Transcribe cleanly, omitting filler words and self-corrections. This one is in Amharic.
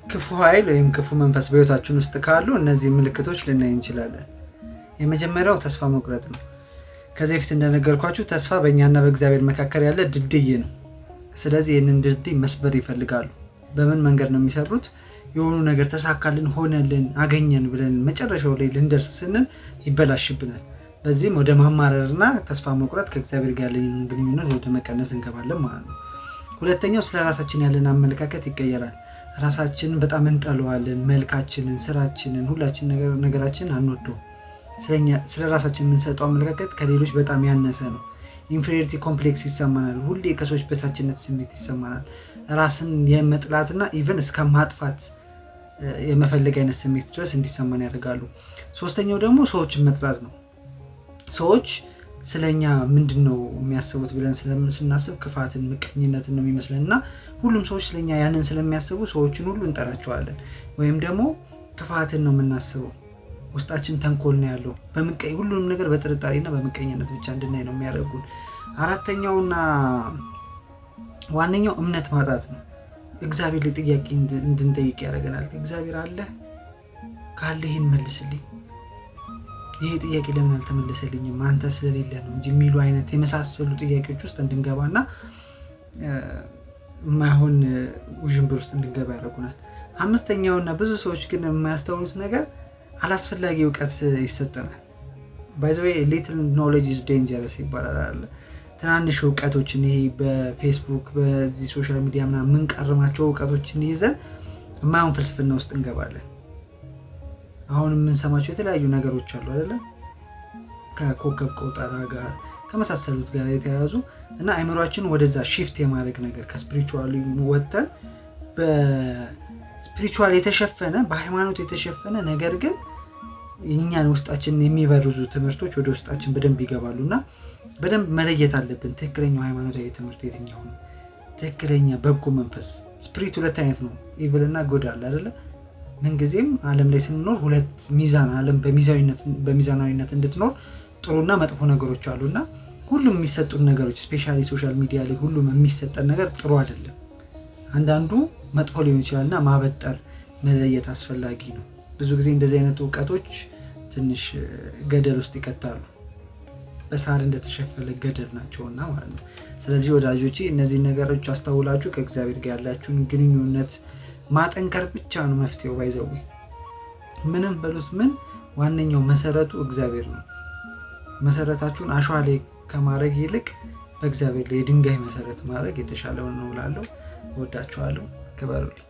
ክፉ ኃይል ወይም ክፉ መንፈስ በህይወታችን ውስጥ ካሉ እነዚህ ምልክቶች ልናይ እንችላለን። የመጀመሪያው ተስፋ መቁረጥ ነው። ከዚህ በፊት እንደነገርኳችሁ ተስፋ በእኛና በእግዚአብሔር መካከል ያለ ድልድይ ነው። ስለዚህ ይህንን ድልድይ መስበር ይፈልጋሉ። በምን መንገድ ነው የሚሰሩት? የሆኑ ነገር ተሳካልን፣ ሆነልን፣ አገኘን ብለን መጨረሻው ላይ ልንደርስ ስንል ይበላሽብናል። በዚህም ወደ ማማረርና ተስፋ መቁረጥ ከእግዚአብሔር ጋር ያለንን ግንኙነት ወደ መቀነስ እንገባለን ማለት ነው። ሁለተኛው ስለ ራሳችን ያለን አመለካከት ይቀየራል። ራሳችንን በጣም እንጠለዋለን። መልካችንን፣ ስራችንን፣ ሁላችን ነገራችንን አንወደውም። ስለ ራሳችን የምንሰጠው አመለካከት ከሌሎች በጣም ያነሰ ነው። ኢንፌሪዮሪቲ ኮምፕሌክስ ይሰማናል። ሁሌ ከሰዎች በታችነት ስሜት ይሰማናል። ራስን የመጥላትና ኢቨን እስከ ማጥፋት የመፈለግ አይነት ስሜት ድረስ እንዲሰማን ያደርጋሉ። ሶስተኛው ደግሞ ሰዎችን መጥላት ነው። ሰዎች ስለኛ ምንድነው የሚያስቡት ብለን ስናስብ ክፋትን፣ ምቀኝነትን ነው የሚመስለን እና ሁሉም ሰዎች ስለኛ ያንን ስለሚያስቡ ሰዎችን ሁሉ እንጠላቸዋለን። ወይም ደግሞ ክፋትን ነው የምናስበው። ውስጣችን ተንኮል ነው ያለው። ሁሉንም ነገር በጥርጣሬና በምቀኝነት ብቻ እንድናይ ነው የሚያደርጉን። አራተኛውና ዋነኛው እምነት ማጣት ነው። እግዚአብሔር ላይ ጥያቄ እንድንጠይቅ ያደርገናል። እግዚአብሔር አለ ካለ ይህን መልስልኝ፣ ይሄ ጥያቄ ለምን አልተመለሰልኝም? አንተ ስለሌለ ነው እንጂ የሚሉ አይነት የመሳሰሉ ጥያቄዎች ውስጥ እንድንገባና የማይሆን ውዥንብር ውስጥ እንድንገባ ያደርጉናል። አምስተኛውና ብዙ ሰዎች ግን የማያስተውሉት ነገር አላስፈላጊ እውቀት ይሰጠናል። ባይ ዘ ዌይ ሊትል ኖሌጅ ኢዝ ዴንጀረስ ይባላል። ትናንሽ እውቀቶችን ይሄ በፌስቡክ በዚህ ሶሻል ሚዲያ ምናምን የምንቀርማቸው እውቀቶችን ይዘን የማይሆን ፍልስፍና ውስጥ እንገባለን። አሁን የምንሰማቸው የተለያዩ ነገሮች አሉ አይደለ? ከኮከብ ቆጠራ ጋር ከመሳሰሉት ጋር የተያያዙ እና አእምሯችን ወደዛ ሺፍት የማድረግ ነገር ከስፒሪቹዋል ወጥተን በስፒሪቹዋል የተሸፈነ በሃይማኖት የተሸፈነ ነገር ግን እኛን ውስጣችንን የሚበርዙ ትምህርቶች ወደ ውስጣችን በደንብ ይገባሉና በደንብ መለየት አለብን። ትክክለኛው ሃይማኖታዊ ትምህርት የትኛው ነው? ትክክለኛ በጎ መንፈስ ስፒሪት ሁለት አይነት ነው፣ ኢቭል እና ጉድ አለ አይደለ? ምንጊዜም ዓለም ላይ ስንኖር ሁለት ሚዛን፣ ዓለም በሚዛናዊነት እንድትኖር ጥሩና መጥፎ ነገሮች አሉና ሁሉም የሚሰጡን ነገሮች ስፔሻሊ ሶሻል ሚዲያ ላይ ሁሉም የሚሰጠን ነገር ጥሩ አይደለም። አንዳንዱ መጥፎ ሊሆን ይችላልና ማበጠር መለየት አስፈላጊ ነው። ብዙ ጊዜ እንደዚህ አይነት እውቀቶች ትንሽ ገደል ውስጥ ይከታሉ። በሳር እንደተሸፈለ ገደል ናቸውና ማለት ነው። ስለዚህ ወዳጆቼ እነዚህ ነገሮች አስተውላችሁ ከእግዚአብሔር ጋር ያላችሁን ግንኙነት ማጠንከር ብቻ ነው መፍትሄው። ባይዘው ምንም በሉት ምን ዋነኛው መሰረቱ እግዚአብሔር ነው። መሰረታችሁን አሸዋ ላይ ከማድረግ ይልቅ በእግዚአብሔር ላይ የድንጋይ መሰረት ማድረግ የተሻለው ነው እላለሁ። ወዳችኋለሁ። ክበሩልኝ።